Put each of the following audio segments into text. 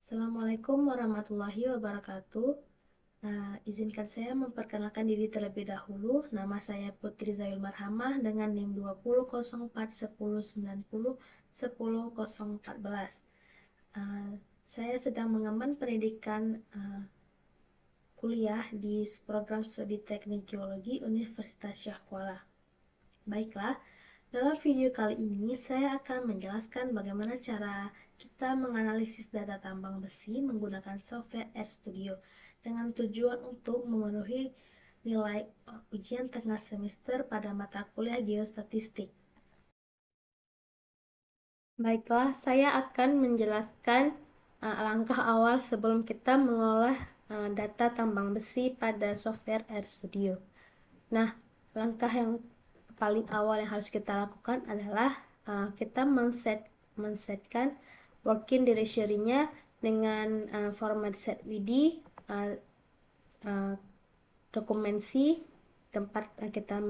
Assalamualaikum warahmatullahi wabarakatuh. Izinkan saya memperkenalkan diri terlebih dahulu. Nama saya Putri Zayul Marhamah dengan NIM 200410901014. Saya sedang mengemban pendidikan kuliah di program studi Teknik Geologi Universitas Syah Kuala. Baiklah, dalam video kali ini saya akan menjelaskan bagaimana cara kita menganalisis data tambang besi menggunakan software RStudio dengan tujuan untuk memenuhi nilai ujian tengah semester pada mata kuliah geostatistik. Baiklah, saya akan menjelaskan langkah awal sebelum kita mengolah data tambang besi pada software RStudio. Nah, langkah yang paling awal yang harus kita lakukan adalah kita men-setkan working directory-nya dengan format setvd, dokumensi tempat kita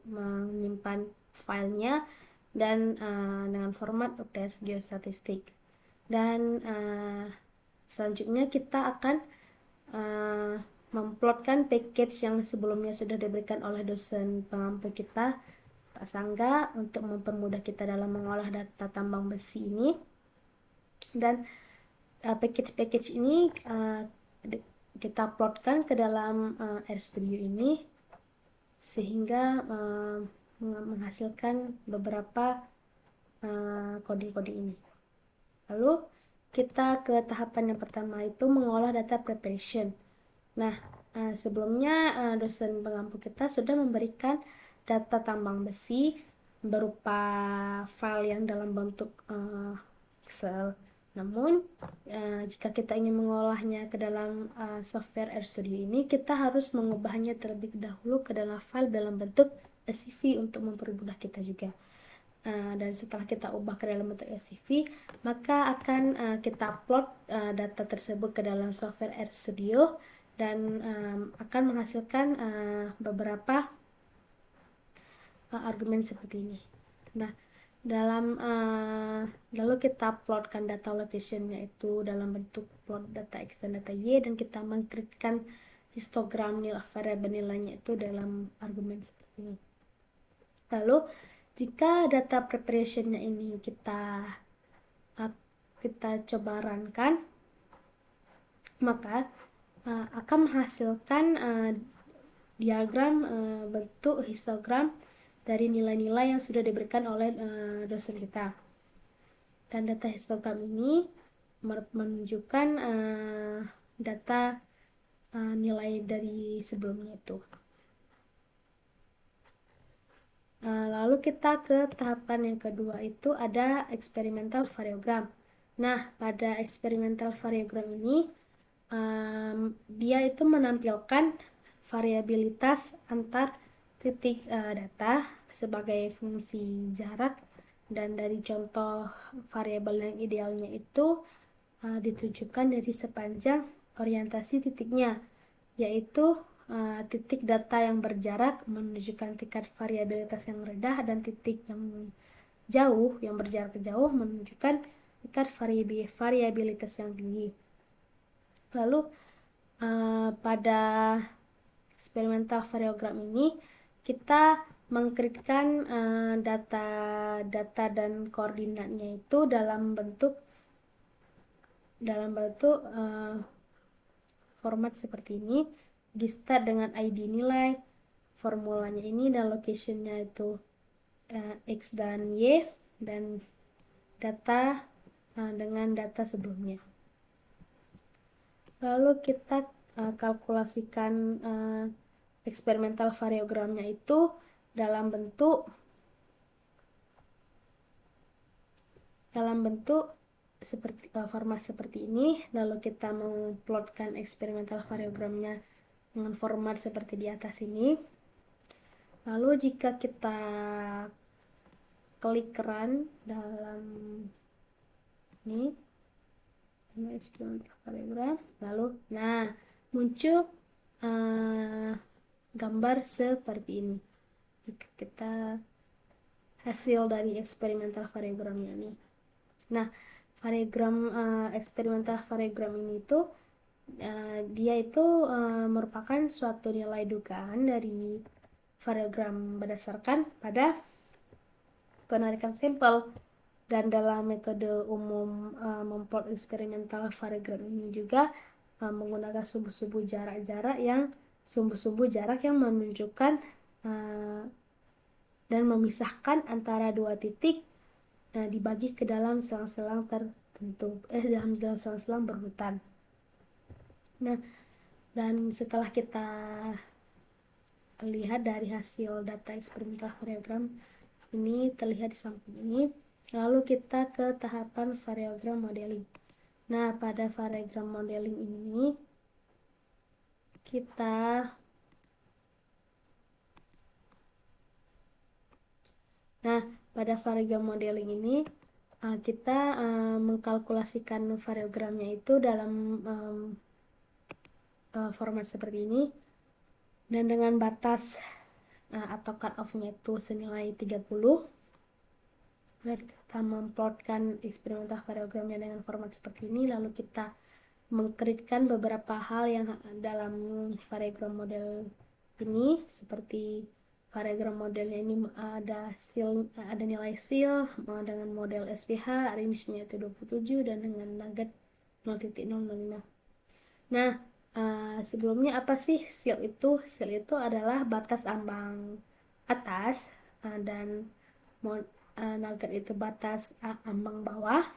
menyimpan filenya, dan dengan format UTS geostatistik. Dan selanjutnya kita akan memplotkan package yang sebelumnya sudah diberikan oleh dosen pengampu kita, Pak Sangga, untuk mempermudah kita dalam mengolah data tambang besi ini. Dan package-package ini kita plotkan ke dalam RStudio ini sehingga menghasilkan beberapa coding-coding ini. Lalu kita ke tahapan yang pertama, itu mengolah data preparation. Nah, sebelumnya dosen pengampu kita sudah memberikan data tambang besi berupa file yang dalam bentuk Excel. Namun, jika kita ingin mengolahnya ke dalam software RStudio ini, kita harus mengubahnya terlebih dahulu ke dalam file dalam bentuk SCV untuk mempermudah kita juga. Dan setelah kita ubah ke dalam bentuk SCV, maka akan kita upload data tersebut ke dalam software RStudio dan akan menghasilkan beberapa argumen seperti ini. Nah, lalu kita uploadkan data location-nya itu dalam bentuk plot data X dan data Y, dan kita mengkritkan histogram nilai variabel nilainya itu dalam argumen seperti ini. Lalu jika data preparation-nya ini kita coba runkan, maka akan menghasilkan diagram bentuk histogram dari nilai-nilai yang sudah diberikan oleh dosen kita. Dan data histogram ini menunjukkan data nilai dari sebelumnya itu. Lalu kita ke tahapan yang kedua, itu ada experimental variogram. Nah, pada experimental variogram ini dia itu menampilkan variabilitas antar titik data sebagai fungsi jarak, dan dari contoh variabel yang idealnya itu ditujukan dari sepanjang orientasi titiknya, yaitu titik data yang berjarak menunjukkan tingkat variabilitas yang rendah, dan titik yang jauh, yang berjarak jauh, menunjukkan tingkat variabilitas yang tinggi. Lalu pada eksperimental variogram ini kita mengkritkan data dan koordinatnya itu dalam bentuk format seperti ini. Di start dengan ID nilai, formulanya ini, dan location-nya itu X dan Y, dan data dengan data sebelumnya. Lalu kita kalkulasikan eksperimental variogramnya itu dalam bentuk seperti format seperti ini. Lalu kita memplotkan eksperimental variogramnya dengan format seperti di atas ini. Lalu jika kita klik run dalam ini eksperimental variogram, lalu muncul gambar seperti ini jika kita hasil dari eksperimental variogramnya ini. Nah, variogram eksperimental variogram ini itu dia itu merupakan suatu nilai dugaan dari variogram berdasarkan pada penarikan sampel. Dan dalam metode umum memplot eksperimental variogram ini juga menggunakan sumbu-sumbu jarak yang menunjukkan dan memisahkan antara dua titik dibagi ke dalam selang-selang tertentu, dalam selang-selang berurutan. Nah, dan setelah kita lihat dari hasil data eksperimental variogram ini terlihat di samping ini, lalu kita ke tahapan variogram modeling. Nah, pada variogram modeling ini kita pada variogram modeling ini kita mengkalkulasikan variogramnya itu dalam format seperti ini, dan dengan batas atau cut off-nya itu senilai 30. Dan kita memplotkan eksperimental variogramnya dengan format seperti ini, lalu kita mengkritkan beberapa hal yang dalam variogram model ini, seperti variogram modelnya ini ada nilai seal dengan model SPH, range-nya itu 27 dan dengan nugget 0.005. Nah, sebelumnya apa sih seal itu? Seal itu adalah batas ambang atas dan nugget itu batas ambang bawah,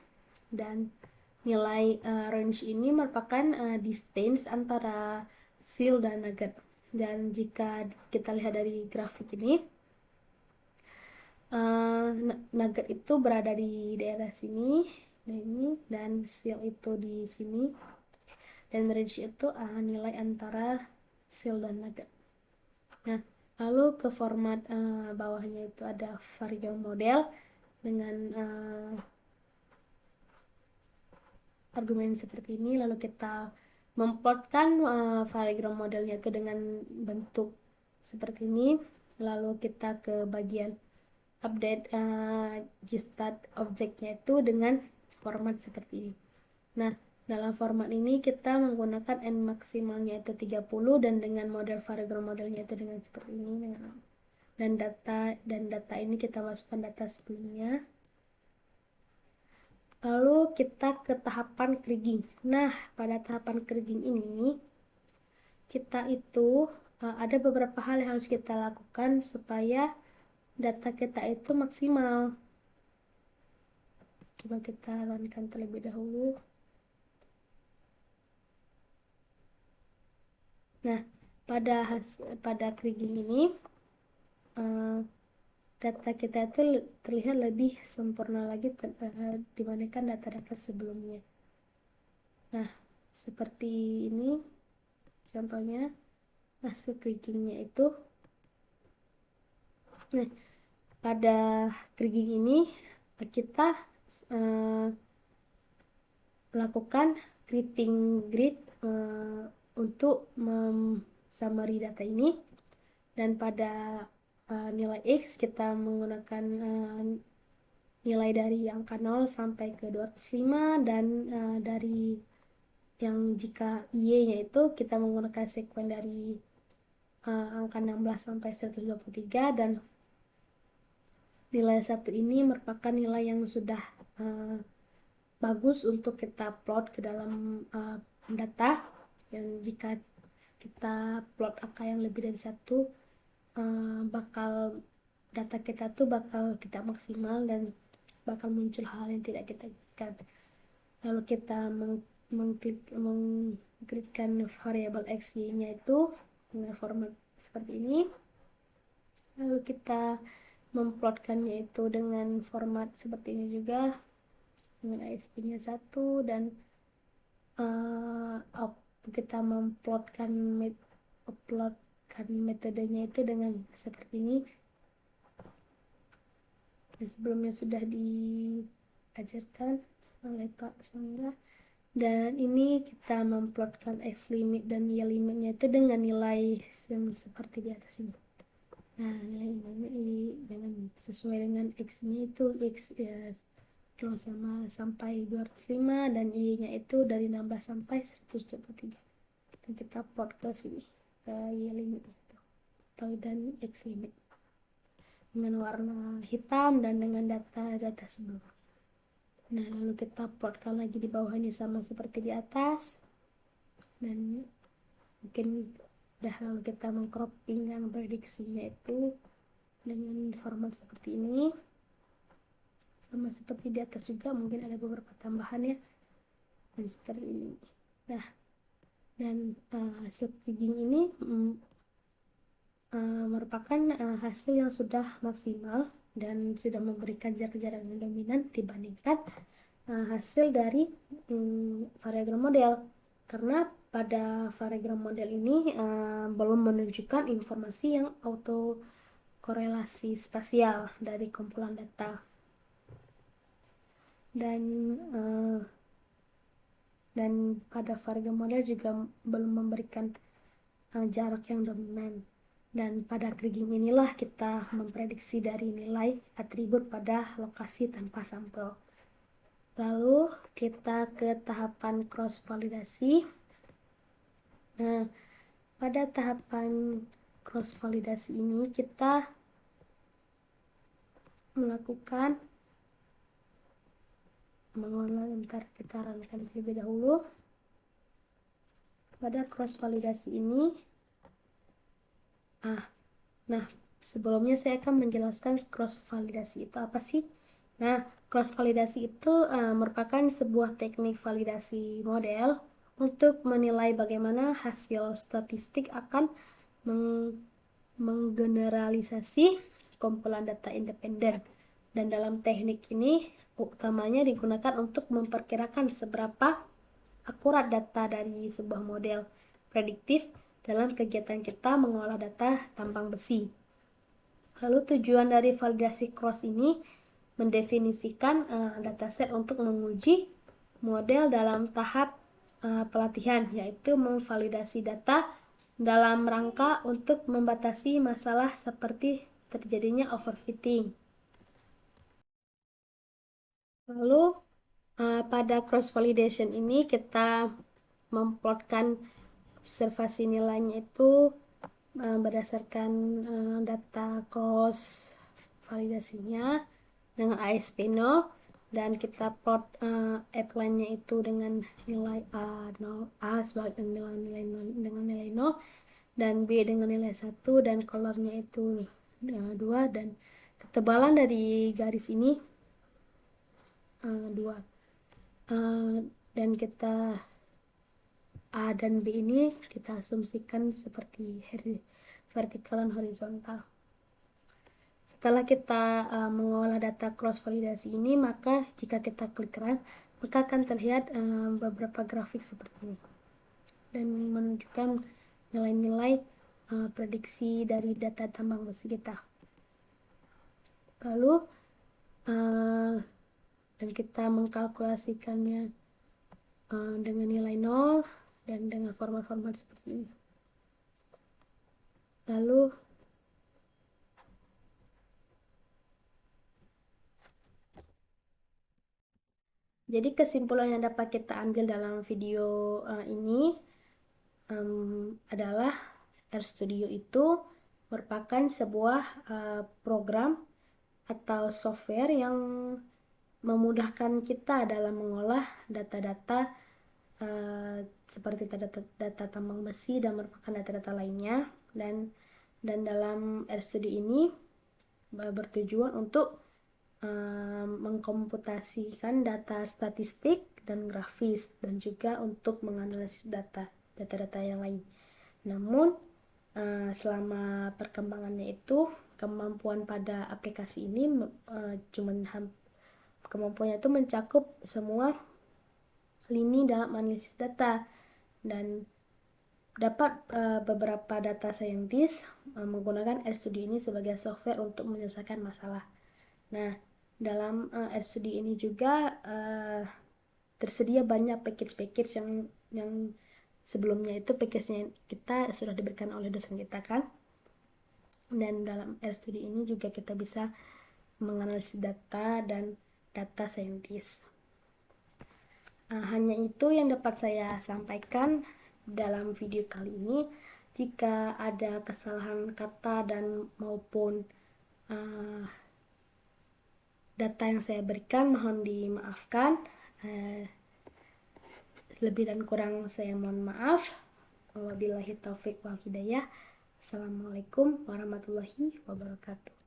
dan nilai range ini merupakan distance antara seal dan nugget. Dan jika kita lihat dari grafik ini, nugget itu berada di daerah sini, dan seal itu di sini, dan range itu nilai antara seal dan nugget. Nah, lalu ke format bawahnya itu ada variogram model dengan argumen seperti ini, lalu kita memplotkan variogram modelnya itu dengan bentuk seperti ini, lalu kita ke bagian update gstat objeknya itu dengan format seperti ini. Nah, dalam format ini kita menggunakan n maksimalnya itu 30 dan dengan model variogram modelnya itu dengan seperti ini, dan data ini kita masukkan data sebelumnya. Lalu kita ke tahapan kriging. Nah, pada tahapan kriging ini kita itu ada beberapa hal yang harus kita lakukan supaya data kita itu maksimal. Coba kita runkan terlebih dahulu. Nah, pada kriging ini data kita itu terlihat lebih sempurna lagi dibandingkan data-data sebelumnya. Nah, seperti ini contohnya hasil krigingnya itu. Nah, pada kriging ini kita melakukan gridding grid untuk summary data ini, dan pada nilai X kita menggunakan nilai dari angka 0 sampai ke 205, dan dari yang jika Y-nya itu kita menggunakan sekuen dari angka 16 sampai 123, dan nilai 1 ini merupakan nilai yang sudah bagus untuk kita plot ke dalam data. Dan jika kita plot angka yang lebih dari 1, bakal data kita tuh bakal tidak maksimal dan bakal muncul hal yang tidak kita inginkan. Lalu kita mengklikkan variabel x, y-nya itu dengan format seperti ini. Lalu kita memplotkannya itu dengan format seperti ini juga, dengan ISP-nya 1, dan kita memplotkan metodenya itu dengan seperti ini. Sebelumnya sudah diajarkan oleh Pak Sangga. Dan ini kita memplotkan x limit dan y limitnya itu dengan nilai yang seperti di atas ini. Nah, nilai ini dengan sesuai dengan x-nya itu x ya 0 sampai 205 dan Y-nya itu dari 16 sampai 123. Dan kita plot ke sini, ke Y limit itu, atau dan X limit dengan warna hitam dan dengan data-data sebelumnya. Nah, lalu kita plotkan lagi di bawahnya sama seperti di atas. Dan mungkin udah, lalu kita mengcropping yang prediksinya itu dengan format seperti ini. Sama seperti di atas juga, mungkin ada beberapa tambahan ya. Dan seperti ini. Nah, dan hasil rigging ini merupakan hasil yang sudah maksimal dan sudah memberikan jarak-jarak yang dominan dibandingkan hasil dari variogram model, karena pada variogram model ini belum menunjukkan informasi yang autokorelasi spasial dari kumpulan data, dan pada variogram model juga belum memberikan jarak yang dominan. Dan pada kriging inilah kita memprediksi dari nilai atribut pada lokasi tanpa sampel. Lalu kita ke tahapan cross validasi. Nah, pada tahapan cross validasi ini kita melakukan bentar, kita runkan terlebih dahulu. Pada cross validasi ini nah, sebelumnya saya akan menjelaskan cross validasi itu apa sih. Nah, cross validasi itu merupakan sebuah teknik validasi model untuk menilai bagaimana hasil statistik akan menggeneralisasi kumpulan data independen. Dan dalam teknik ini utamanya digunakan untuk memperkirakan seberapa akurat data dari sebuah model prediktif dalam kegiatan kita mengolah data tambang besi. Lalu tujuan dari validasi cross ini mendefinisikan dataset untuk menguji model dalam tahap pelatihan, yaitu memvalidasi data dalam rangka untuk membatasi masalah seperti terjadinya overfitting. Lalu pada cross validation ini kita memplotkan observasi nilainya itu berdasarkan data cross validasinya dengan ASP0, dan kita plot appline-nya itu dengan nilai A sebagai nilai 0 dan B dengan nilai 1 dan colornya itu 2 dan ketebalan dari garis ini 2. Dan kita A dan B ini kita asumsikan seperti vertikal dan horizontal. Setelah kita mengolah data cross validasi ini, maka jika kita klik run, maka akan terlihat beberapa grafik seperti ini dan menunjukkan nilai-nilai prediksi dari data tambang besi kita. Lalu dan kita mengkalkulasikannya dengan nilai 0 dan dengan format-format seperti ini. Lalu jadi kesimpulan yang dapat kita ambil dalam video ini adalah RStudio itu merupakan sebuah program atau software yang memudahkan kita dalam mengolah data-data seperti data tambang besi dan merupakan data-data lainnya, dan dalam RStudio ini bertujuan untuk mengkomputasikan data statistik dan grafis dan juga untuk menganalisis data-data yang lain. Namun selama perkembangannya itu kemampuan pada aplikasi ini kemampuannya itu mencakup semua lini dalam analisis data, dan dapat beberapa data scientist menggunakan RStudio ini sebagai software untuk menyelesaikan masalah. Nah, dalam RStudio ini juga tersedia banyak package-package yang sebelumnya itu package-nya kita sudah diberikan oleh dosen kita kan. Dan dalam RStudio ini juga kita bisa menganalisis data dan data scientist. Hanya itu yang dapat saya sampaikan dalam video kali ini. Jika ada kesalahan kata dan maupun data yang saya berikan, mohon dimaafkan. Lebih dan kurang saya mohon maaf. Wabillahi taufik wal hidayah. Assalamualaikum warahmatullahi wabarakatuh.